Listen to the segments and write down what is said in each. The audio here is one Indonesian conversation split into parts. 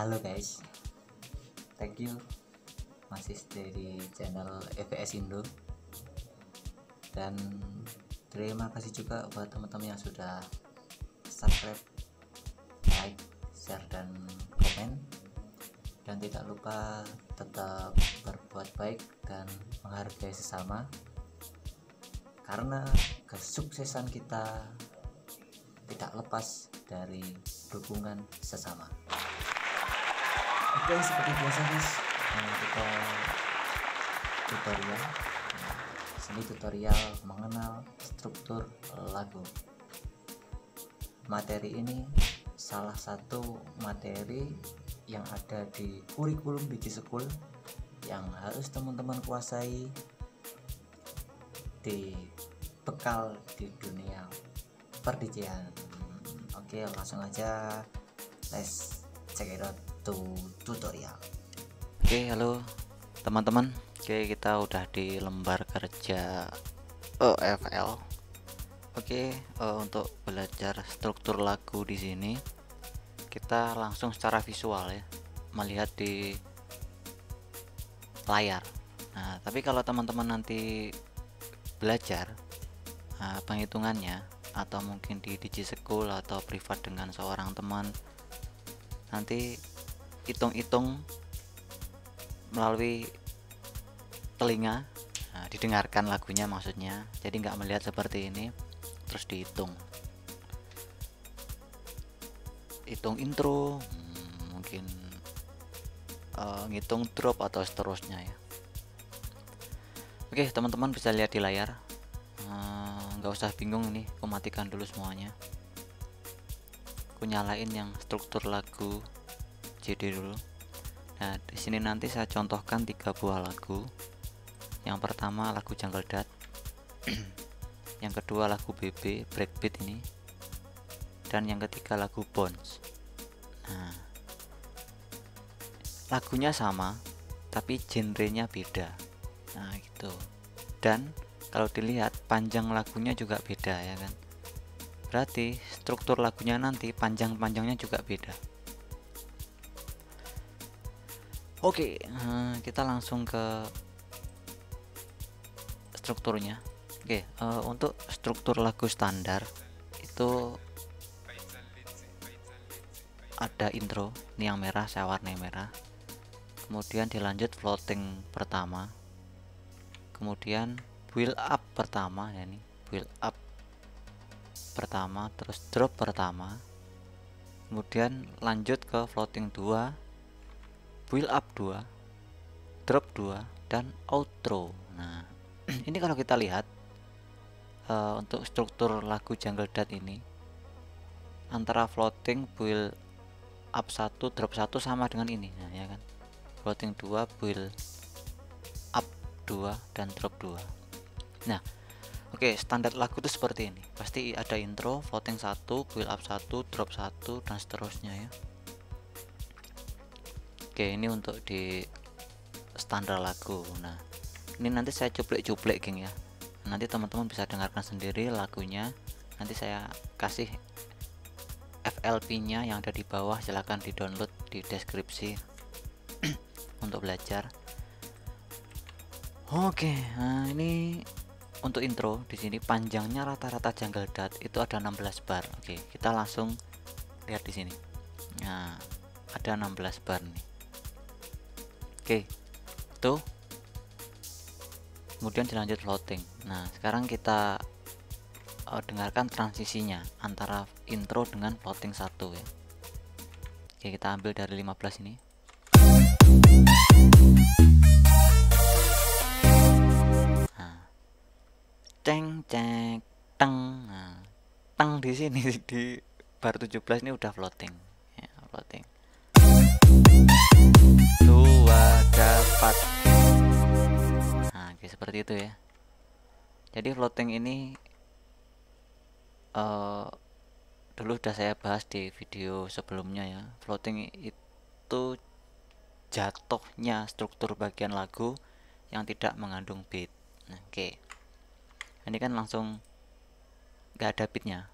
Halo guys, thank you masih stay di channel EVS Indo, dan terima kasih juga buat teman-teman yang sudah subscribe, like, share, dan komen. Dan tidak lupa tetap berbuat baik dan menghargai sesama, karena kesuksesan kita tidak lepas dari dukungan sesama. Oke, seperti biasa guys, kita tutorial. Sini tutorial mengenal struktur lagu. Materi ini salah satu materi yang ada di kurikulum Digi School yang harus teman-teman kuasai di bekal di dunia perdijian. Oke, langsung aja, let's check it out to tutorial. Oke, halo teman-teman. Oke, kita udah di lembar kerja EFL. Oke, untuk belajar struktur lagu di sini kita langsung secara visual ya, melihat di layar. Nah, tapi kalau teman-teman nanti belajar penghitungannya, atau mungkin di Digi School atau privat dengan seorang teman, nanti hitung-hitung melalui telinga, didengarkan lagunya maksudnya, jadi nggak melihat seperti ini terus dihitung. Hitung intro, mungkin ngitung drop atau seterusnya ya. Oke, teman-teman bisa lihat di layar. Nggak usah bingung, ini aku matikan dulu semuanya, aku nyalain yang struktur lagu CD dulu. Nah, di sini nanti saya contohkan 3 buah lagu. Yang pertama lagu Jungle Dat, yang kedua lagu BB Breakbeat ini, dan yang ketiga lagu Bounce. Nah, lagunya sama tapi genrenya beda. Nah gitu. Dan kalau dilihat panjang lagunya juga beda ya kan, berarti struktur lagunya nanti panjang-panjangnya juga beda. Oke, kita langsung ke strukturnya. Oke, untuk struktur lagu standar itu ada intro, ini yang merah, saya warnai merah. Kemudian dilanjut floating pertama, kemudian build up pertama, ya ini build up pertama, terus drop pertama, kemudian lanjut ke floating 2, build up 2, drop 2, dan outro. Nah, ini kalau kita lihat untuk struktur lagu Jungle Dat ini, antara floating, build up 1, drop 1 sama dengan ini. Nah, ya kan, floating 2, build up 2, dan drop 2. Nah, oke, standar lagu itu seperti ini. Pasti ada intro, floating 1, build up 1, drop 1, dan seterusnya ya. Oke, ini untuk di standar lagu. Nah, ini nanti saya cuplek-cuplek geng ya. Nanti teman-teman bisa dengarkan sendiri lagunya. Nanti saya kasih FLP-nya yang ada di bawah, silahkan di-download di deskripsi untuk belajar. Oke, nah ini untuk intro. Di sini panjangnya rata-rata Jungle Dat itu ada 16 bar. Oke, kita langsung lihat di sini. Nah, ada 16 bar nih. Oke, itu. Kemudian dilanjut floating. Nah, sekarang kita dengarkan transisinya antara intro dengan floating 1 ya. Oke, kita ambil dari 15 ini. Ceng ceng teng. Nah, teng di sini di bar 17 ini udah floating ya, floating 2 dapat. Nah, oke, seperti itu ya. Jadi floating ini dulu udah saya bahas di video sebelumnya ya. Floating itu jatuhnya struktur bagian lagu yang tidak mengandung beat. Nah, oke, ini kan langsung gak ada beatnya.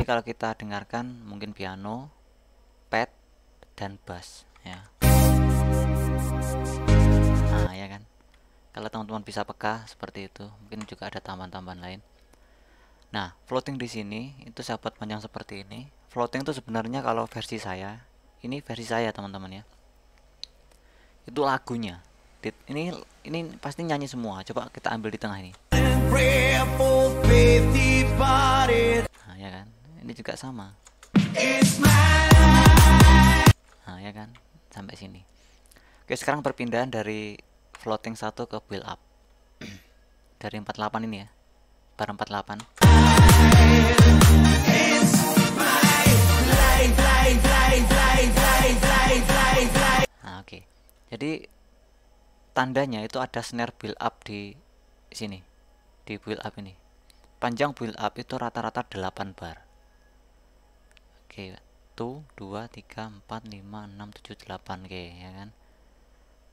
Ini kalau kita dengarkan mungkin piano, pad, dan bass ya. Nah ya kan, kalau teman-teman bisa peka seperti itu, mungkin juga ada tambahan-tambahan lain. Nah, floating di sini itu saya buat panjang seperti ini. Floating itu sebenarnya kalau versi saya, ini versi saya teman-teman ya. Itu lagunya. Ini pasti nyanyi semua. Coba kita ambil di tengah ini. Nah, ya kan? Ini juga sama. Nah, ya kan? Sampai sini. Oke, sekarang perpindahan dari floating 1 ke build up. Dari 48 ini ya. Bar 48. Nah, oke. Jadi tandanya itu ada snare build up di sini. Di build up ini. Panjang build up itu rata-rata 8 bar. Oke, 1 2 3 4 5 6 7 8 oke ya kan.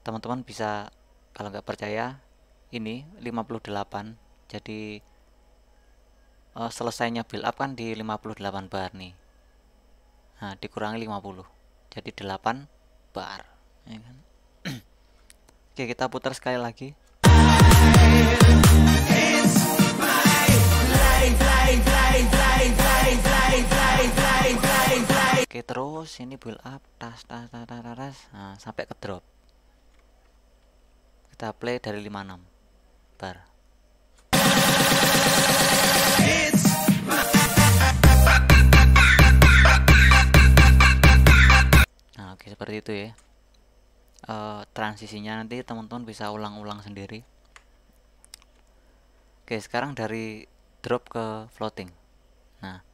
Teman-teman bisa kalau nggak percaya ini 58. Jadi selesainya build up kan di 58 bar nih. Nah, dikurangi 50. Jadi 8 bar ya kan? Oke, kita putar sekali lagi. Oke, terus ini build up tas. Nah, sampai ke drop. Kita play dari 56 bar. Nah, oke, seperti itu ya. Transisinya nanti teman-teman bisa ulang-ulang sendiri. Oke, sekarang dari drop ke floating. Nah,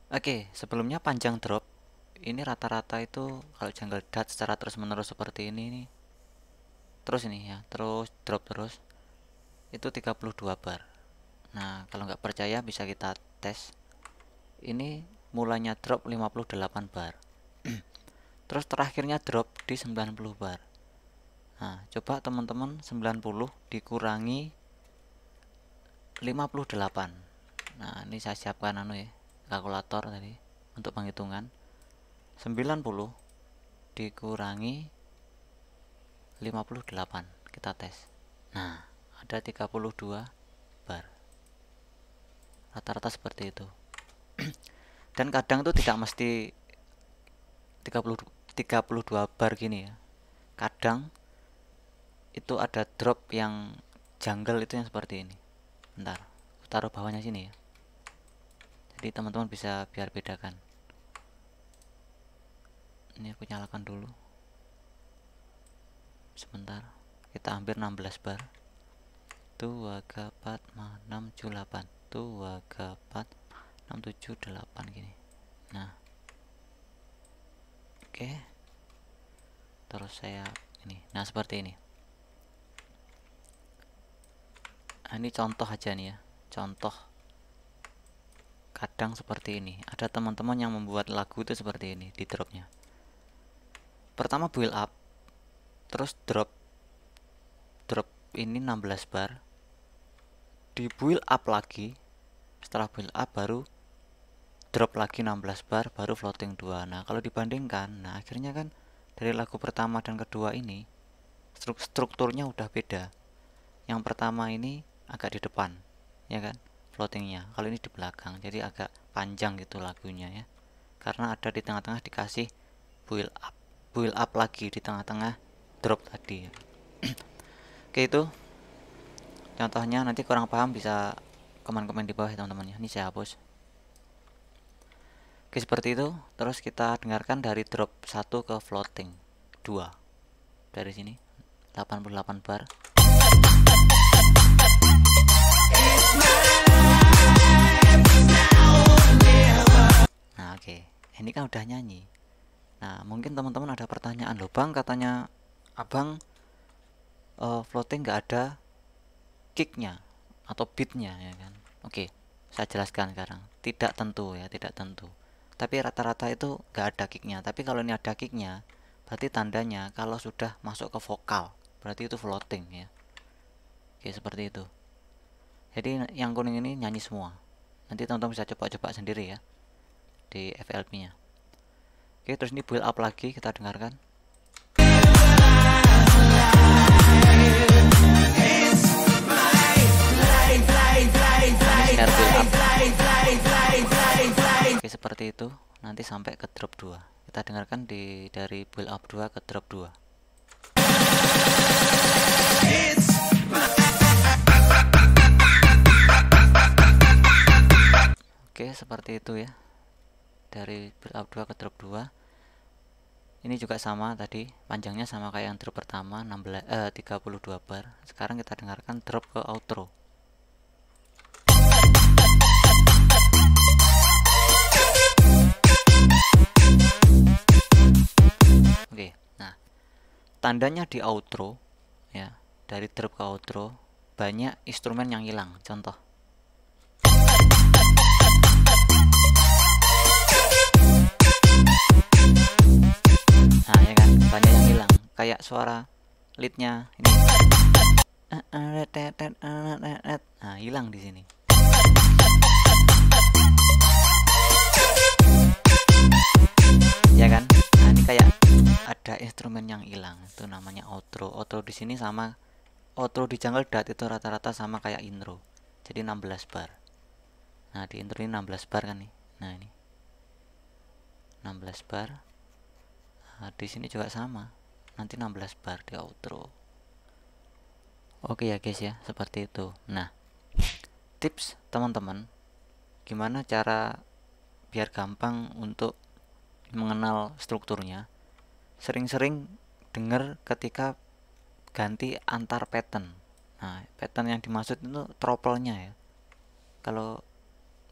oke, sebelumnya panjang drop ini rata-rata itu kalau jungle dart secara terus-menerus seperti ini nih. Terus ini ya, terus drop terus. Itu 32 bar. Nah, kalau nggak percaya bisa kita tes. Ini mulanya drop 58 bar. Terus terakhirnya drop di 90 bar. Nah, coba teman-teman 90 dikurangi 58. Nah, ini saya siapkan ya, kalkulator tadi untuk penghitungan. 90 dikurangi 58. Kita tes. Nah, ada 32 bar. Rata-rata seperti itu. Dan kadang itu tidak mesti 32 bar gini ya. Kadang itu ada drop yang jungle itu yang seperti ini. Bentar, taruh bawahnya sini ya. Jadi teman-teman bisa biar bedakan. Ini aku nyalakan dulu. Sebentar, kita ambil 16 bar. 2 4 6 7 8. 2 4 6 7 8 gini. Nah, oke, terus saya ini. Nah, seperti ini. Nah, ini contoh aja nih ya, contoh. Kadang seperti ini. Ada teman-teman yang membuat lagu itu seperti ini di dropnya. Pertama build up, terus drop ini 16 bar, di build up lagi. Setelah build up baru drop lagi 16 bar, baru floating 2. Nah, kalau dibandingkan, nah akhirnya kan dari lagu pertama dan kedua ini strukturnya udah beda. Yang pertama ini agak di depan, ya kan, floatingnya. Kalau ini di belakang, jadi agak panjang gitu lagunya ya. Karena ada di tengah-tengah dikasih build up lagi di tengah-tengah drop tadi. Oke, itu contohnya. Nanti kurang paham bisa komen-komen di bawah ya teman-teman ya. Ini saya hapus. Oke, seperti itu. Terus kita dengarkan dari drop 1 ke floating 2. Dari sini 88 bar. Nah, oke. Ini kan udah nyanyi. Nah, mungkin teman-teman ada pertanyaan, loh Bang, katanya Abang floating nggak ada kicknya atau beatnya ya kan. Oke, saya jelaskan sekarang. Tidak tentu ya, tidak tentu. Tapi rata-rata itu nggak ada kicknya. Tapi kalau ini ada kicknya, berarti tandanya kalau sudah masuk ke vokal, berarti itu floating ya. Oke, seperti itu. Jadi yang kuning ini nyanyi semua. Nanti teman-teman bisa coba-coba sendiri ya di FLP nya. Oke, terus ini build up lagi, kita dengarkan. Oke, seperti itu. Nanti sampai ke drop 2. Kita dengarkan dari build up 2 ke drop 2. Oke, seperti itu ya. Dari build up 2 ke drop 2. Ini juga sama tadi, panjangnya sama kayak yang drop pertama, 32 bar. Sekarang kita dengarkan drop ke outro. Oke, nah tandanya di outro ya, dari drop ke outro banyak instrumen yang hilang. Contoh, nah ya kan, banyak yang hilang, kayak suara leadnya ini, nah hilang di sini. Ya kan, nah ini kayak ada instrumen yang hilang, itu namanya outro. Outro di sini sama outro di Jungle Dat itu rata-rata sama kayak intro, jadi 16 bar. Nah di intro ini 16 bar kan nih, nah ini 16 bar. Nah, di sini juga sama, nanti 16 bar di outro. Oke ya guys ya, seperti itu. Nah, tips teman-teman, gimana cara biar gampang untuk mengenal strukturnya. Sering-sering dengar ketika ganti antar pattern. Nah, pattern yang dimaksud itu throttle-nya ya. Kalau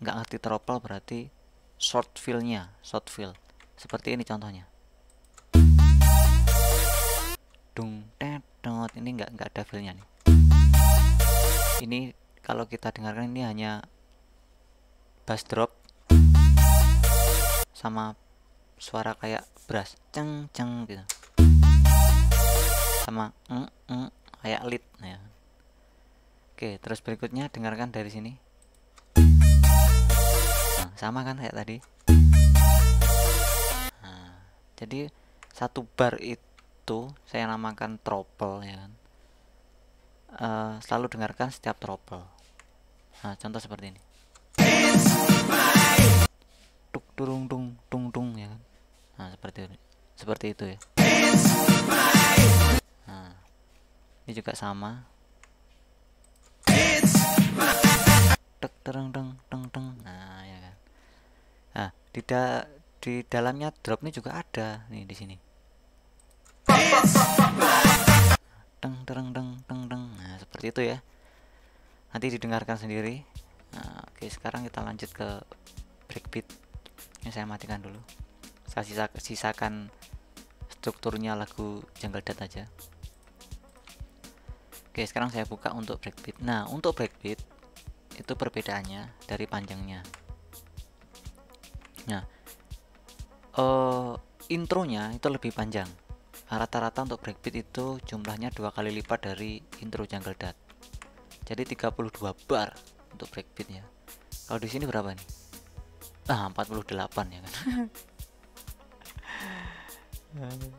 nggak ngerti throttle berarti short fill-nya, short fill. Seperti ini contohnya. Dung tetot, ini nggak ada fill-nya nih. Ini kalau kita dengarkan ini hanya bass drop sama suara kayak brass ceng ceng gitu, sama kayak lead ya. Oke, terus berikutnya dengarkan dari sini. Nah, sama kan kayak tadi. Nah, jadi satu bar itu saya namakan throttle ya kan. Selalu dengarkan setiap throttle. Nah, contoh seperti ini. Tuk turung tung tung tung ya kan. Nah, seperti itu ya. Nah, ini juga sama. Tek tereng teng teng teng. Nah, ya kan. Nah, di dalamnya drop ini juga ada nih di sini. Teng tereng teng teng teng. Nah, seperti itu ya. Nanti didengarkan sendiri. Nah, oke, sekarang kita lanjut ke breakbeat. Ini saya matikan dulu. Saya sisakan strukturnya lagu Jungle Dat aja. Oke, sekarang saya buka untuk breakbeat. Nah, untuk breakbeat itu perbedaannya dari panjangnya. Nah, intronya itu lebih panjang. Rata-rata untuk breakbeat itu jumlahnya 2 kali lipat dari intro Jungle Dat. Jadi 32 bar untuk breakbeat ya. Kalau di sini berapa nih? 48 ya kan.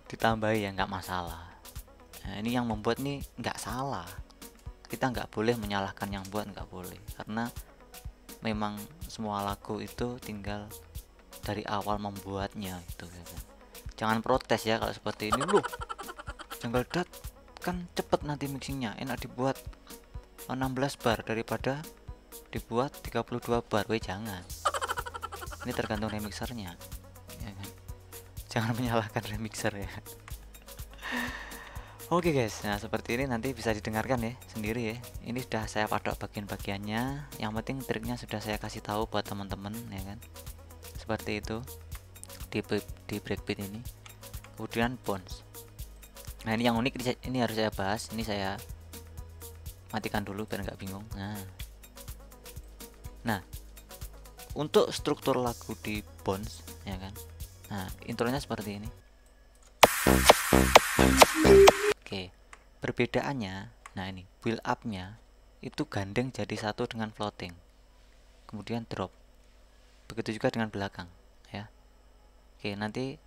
Ditambahi ya, nggak masalah. Nah, ini yang membuat nih nggak salah. Kita nggak boleh menyalahkan yang buat, nggak boleh, karena memang semua lagu itu tinggal dari awal membuatnya itu ya kan. Jangan protes ya kalau seperti ini. Loh, Jungle Dat kan cepet nanti mixingnya, enak dibuat 16 bar daripada dibuat 32 bar. Jangan, ini tergantung remixernya ya kan? Jangan menyalahkan remixer ya. Oke guys, nah seperti ini nanti bisa didengarkan ya sendiri ya. Ini sudah saya patok bagian-bagiannya. Yang penting triknya sudah saya kasih tahu buat teman-teman ya kan. Seperti itu di breakbeat ini. Kemudian bounce. Nah, ini yang unik, ini harus saya bahas. Ini saya matikan dulu biar nggak bingung. Nah, untuk struktur lagu di bounce ya kan. Nah, intronya seperti ini. Oke, perbedaannya, nah ini build up-nya itu gandeng jadi satu dengan floating. kemudian drop. Begitu juga dengan belakang ya. Oke, nanti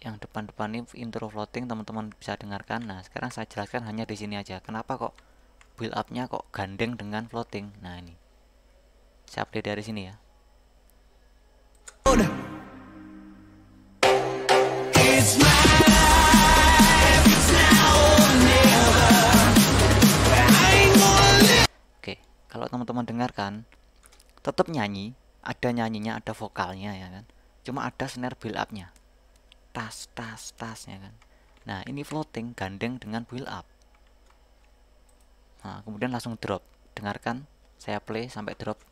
yang depan-depan ini intro floating teman-teman bisa dengarkan. Nah, sekarang saya jelaskan hanya di sini aja. Kenapa kok build up-nya kok gandeng dengan floating? Nah, ini saya update dari sini ya. Oke, kalau teman-teman dengarkan tetap nyanyi, ada nyanyinya, ada vokalnya ya kan. Cuma ada snare build up-nya. Tas tas tas ya kan. Nah, ini floating gandeng dengan build up. Nah, kemudian langsung drop. Dengarkan, saya play sampai drop.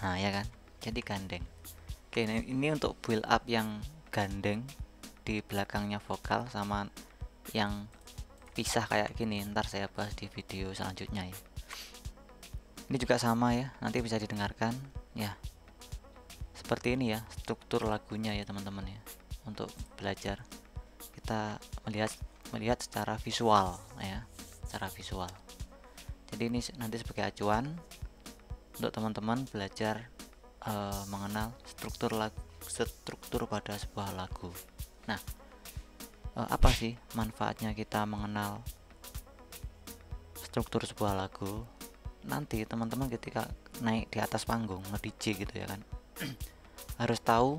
Nah, ya kan, jadi gandeng. Oke, ini untuk build up yang gandeng di belakangnya vokal sama yang pisah kayak gini, ntar saya bahas di video selanjutnya ya. Ini juga sama ya, nanti bisa didengarkan ya. Seperti ini ya struktur lagunya ya teman-teman ya. Untuk belajar kita melihat secara visual ya, secara visual. Jadi ini nanti sebagai acuan untuk teman-teman belajar mengenal struktur pada sebuah lagu. Nah, apa sih manfaatnya kita mengenal struktur sebuah lagu? Nanti teman-teman ketika naik di atas panggung nge-DJ gitu ya kan, harus tahu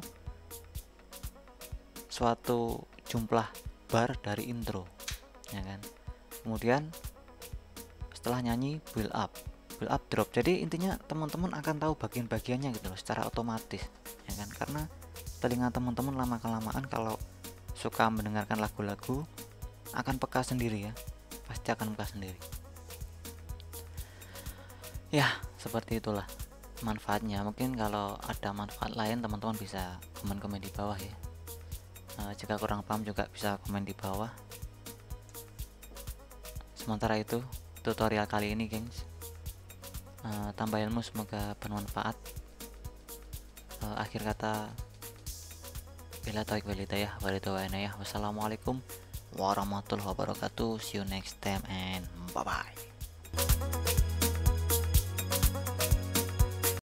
suatu jumlah bar dari intro ya kan. Kemudian setelah nyanyi build up drop. Jadi intinya teman-teman akan tahu bagian-bagiannya gitu loh secara otomatis ya kan, karena telinga teman-teman lama kelamaan kalau suka mendengarkan lagu-lagu akan peka sendiri ya, pasti akan peka sendiri ya. Seperti itulah manfaatnya. Mungkin kalau ada manfaat lain teman-teman bisa komen-komen di bawah ya. Jika kurang paham juga bisa komen di bawah. Sementara itu tutorial kali ini gengs, tambah ilmu, semoga bermanfaat. Akhir kata, bila taufiq wal hidayah, wassalamualaikum warahmatullahi wabarakatuh. See you next time and bye bye.